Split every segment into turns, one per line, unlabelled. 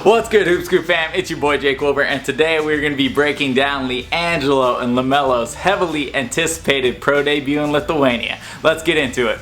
What's good, Hoop Scoop fam? It's your boy Jake Wilbur, and today we're going to be breaking down LiAngelo and LaMelo's heavily anticipated pro debut in Lithuania. Let's get into it.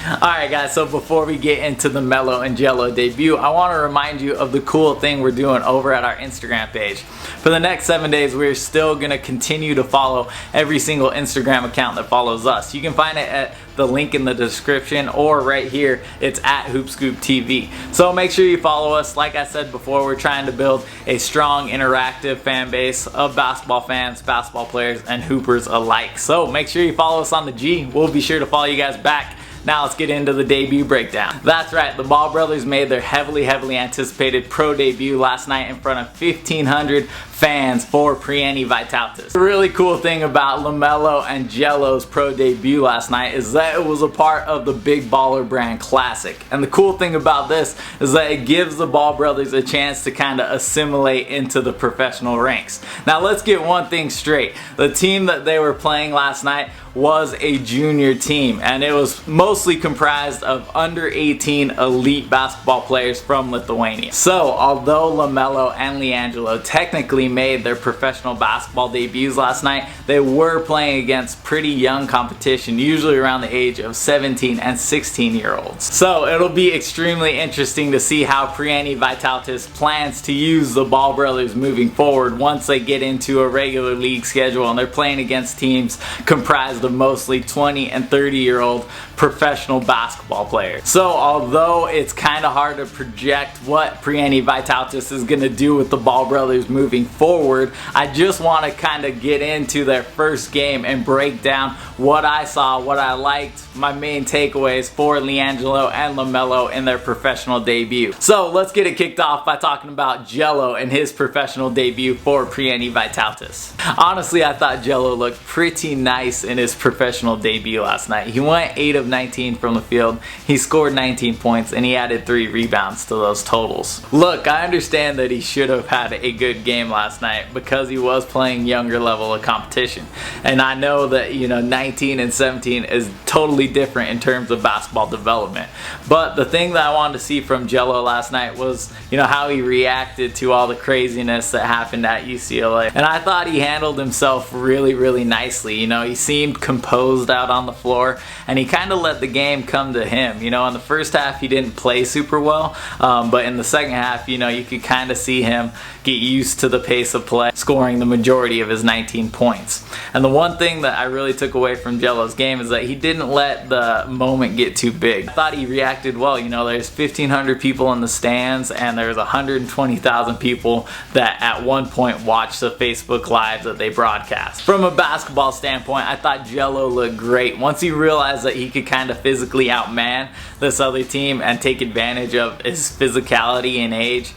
Alright guys, so before we get into the LaMelo debut, I want to remind you of the cool thing we're doing over at our Instagram page. For the next 7 days, we're still going to continue to follow every single Instagram account that follows us. You can find it at the link in the description, or right here, it's at HoopScoopTV. So make sure you follow us. Like I said before, we're trying to build a strong, interactive fan base of basketball fans, basketball players, and hoopers alike. So make sure you follow us on the G. We'll be sure to follow you guys back. Now let's get into the debut breakdown. That's right, the Ball brothers made their heavily anticipated pro debut last night in front of 1,500 fans for Prieni Vytautas. The really cool thing about LaMelo and LiAngelo's pro debut last night is that it was a part of the Big Baller Brand Classic. And the cool thing about this is that it gives the Ball brothers a chance to kind of assimilate into the professional ranks. Now let's get one thing straight. The team that they were playing last night was a junior team, and it was mostly comprised of under 18 elite basketball players from Lithuania. So although LaMelo and LiAngelo technically made their professional basketball debuts last night, they were playing against pretty young competition, usually around the age of 17 and 16-year-olds. So it'll be extremely interesting to see how Prieni Vytautas plans to use the Ball brothers moving forward once they get into a regular league schedule and they're playing against teams comprised of mostly 20 and 30-year-old professional basketball players. So although it's kind of hard to project what Prieni Vytautas is going to do with the Ball brothers moving forward, I just want to kind of get into their first game and break down what I saw, what I liked, my main takeaways for LiAngelo and LaMelo in their professional debut. So let's get it kicked off by talking about Jello and his professional debut for Prieni Vytautas. Honestly, I thought Jello looked pretty nice in his professional debut last night. He went 8 of 19 from the field, he scored 19 points, and he added 3 rebounds to those totals. Look, I understand that he should have had a good game last night because he was playing younger level of competition. And I know that, you know, 19 and 17 is totally different in terms of basketball development. But the thing that I wanted to see from Jello last night was, you know, how he reacted to all the craziness that happened at UCLA. And I thought he handled himself really nicely. You know, he seemed composed out on the floor, and he kind of let the game come to him. You know, in the first half he didn't play super well, but in the second half, you know, you could kind of see him get used to the pace of play, scoring the majority of his 19 points. And the one thing that I really took away from Jello's game is that he didn't let the moment get too big. I thought he reacted well. You know, there's 1,500 people in the stands, and there's 120,000 people that at one point watched the Facebook Live that they broadcast. From a basketball standpoint, I thought Jello looked great. Once he realized that he could kind of physically outman this other team and take advantage of his physicality and age,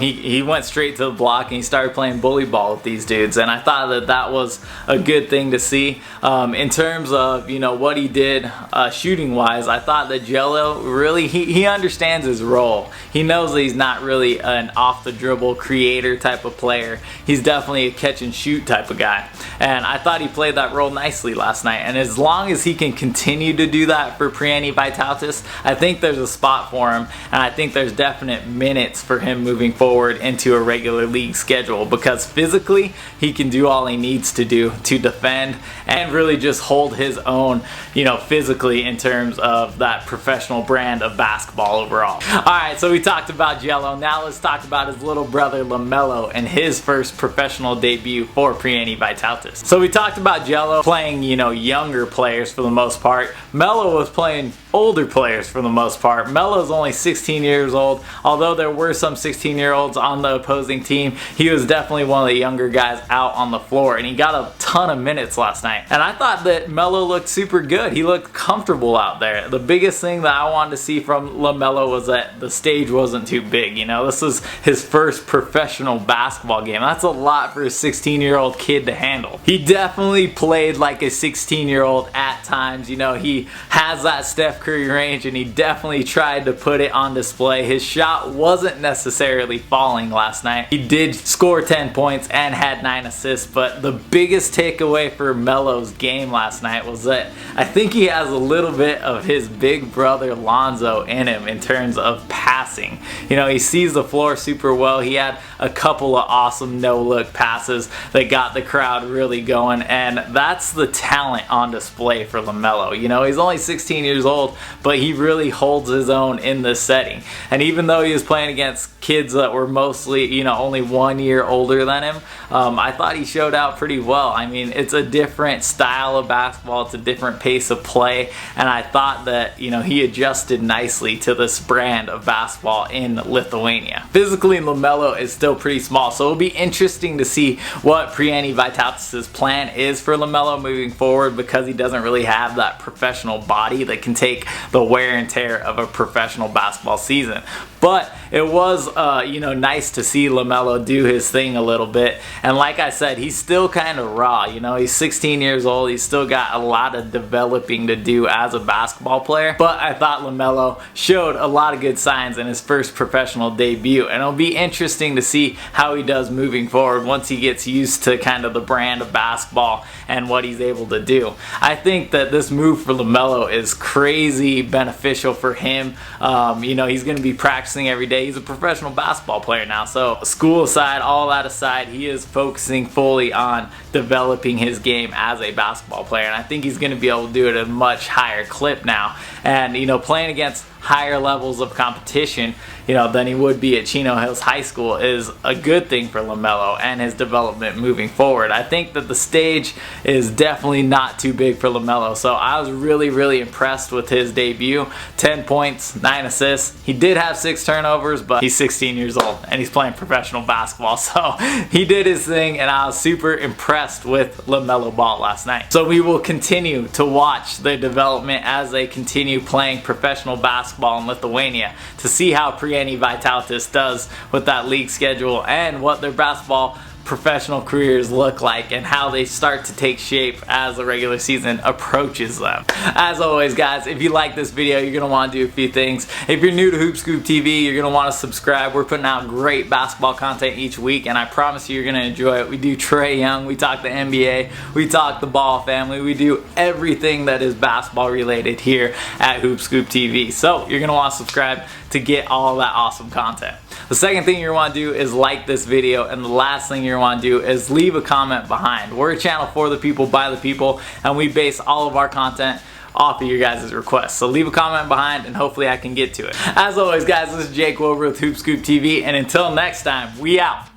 he went straight to the block and he started playing bully ball with these dudes, and I thought that that was a good thing to see. In terms of, you know, what he did shooting wise, I thought that Jello really, he understands his role. He knows that he's not really an off the dribble creator type of player. He's definitely a catch and shoot type of guy, and I thought he played that role nicely last night. And as long as he can continue to do that for Prieni Vytautas, I think there's a spot for him, and I think there's definite minutes for him moving forward into a regular league schedule, because physically he can do all he needs to do to defend and really just hold his own, you know, physically in terms of that professional brand of basketball overall. Alright, so we talked about Jello. Now let's talk about his little brother LaMelo and his first professional debut for Prieni Vytautas. So we talked about Jello playing, you know, younger players for the most part. Melo was playing older players for the most part. Melo's only 16 years old. Although there were some 16-year-olds on the opposing team, he was definitely one of the younger guys out on the floor, and he got a ton of minutes last night. And I thought that Melo looked super good. He looked comfortable out there. The biggest thing that I wanted to see from LaMelo was that the stage wasn't too big. You know, this was his first professional basketball game. That's a lot for a 16-year-old kid to handle. He definitely played like a 16-year-old at times. You know, he has that Steph Curry range, and he definitely tried to put it on display. His shot wasn't necessarily falling last night. He did score 10 points and had 9 assists, but the biggest takeaway for Melo's game last night was that I think he has a little bit of his big brother Lonzo in him in terms of passing. You know, he sees the floor super well. He had a couple of awesome no-look passes that got the crowd really going, and that's the talent on display for LaMelo. You know, he's only 16 years old, but he really holds his own in this setting. And even though he was playing against kids that were mostly, you know, only 1 year older than him, I thought he showed out pretty well. I mean, it's a different style of basketball, it's a different pace of play, and I thought that, you know, he adjusted nicely to this brand of basketball in Lithuania. Physically, LaMelo is still pretty small, so it'll be interesting to see what Prieni Vitautas' plan is for LaMelo moving forward, because he doesn't really have that professional body that can take the wear and tear of a professional basketball season. But it was, you know, nice to see LaMelo do his thing a little bit. And like I said, he's still kind of raw. You know, he's 16 years old. He's still got a lot of developing to do as a basketball player. But I thought LaMelo showed a lot of good signs in his first professional debut. And it'll be interesting to see how he does moving forward once he gets used to kind of the brand of basketball and what he's able to do. I think that this move for LaMelo is crazy beneficial for him. You know, he's going to be practicing every day. He's a professional basketball player now, so school aside, all that aside, he is focusing fully on developing his game as a basketball player, and I think he's going to be able to do it at a much higher clip now. And you know, playing against higher levels of competition, you know, than he would be at Chino Hills High School is a good thing for LaMelo and his development moving forward. I think that the stage is definitely not too big for LaMelo, so I was really impressed with his debut. 10 points, 9 assists. He did have 6 turnovers, but he's 16 years old and he's playing professional basketball, so he did his thing, and I was super impressed with LaMelo Ball last night. So we will continue to watch their development as they continue playing professional basketball in Lithuania to see how Prieni Vitautas does with that league schedule and what their basketball professional careers look like and how they start to take shape as the regular season approaches them. As always, guys, if you like this video, you're going to want to do a few things. If you're new to Hoop Scoop TV, you're going to want to subscribe. We're putting out great basketball content each week, and I promise you, you're going to enjoy it. We do Trae Young, we talk the NBA, we talk the Ball family, we do everything that is basketball related here at Hoop Scoop TV. So you're going to want to subscribe to get all that awesome content. The second thing you're going to want to do is like this video, and the last thing you're going to want to do is leave a comment behind. We're a channel for the people, by the people, and we base all of our content off of your guys' requests. So leave a comment behind and hopefully I can get to it. As always, guys, this is Jake Wilbur with Hoop Scoop TV, and until next time, we out.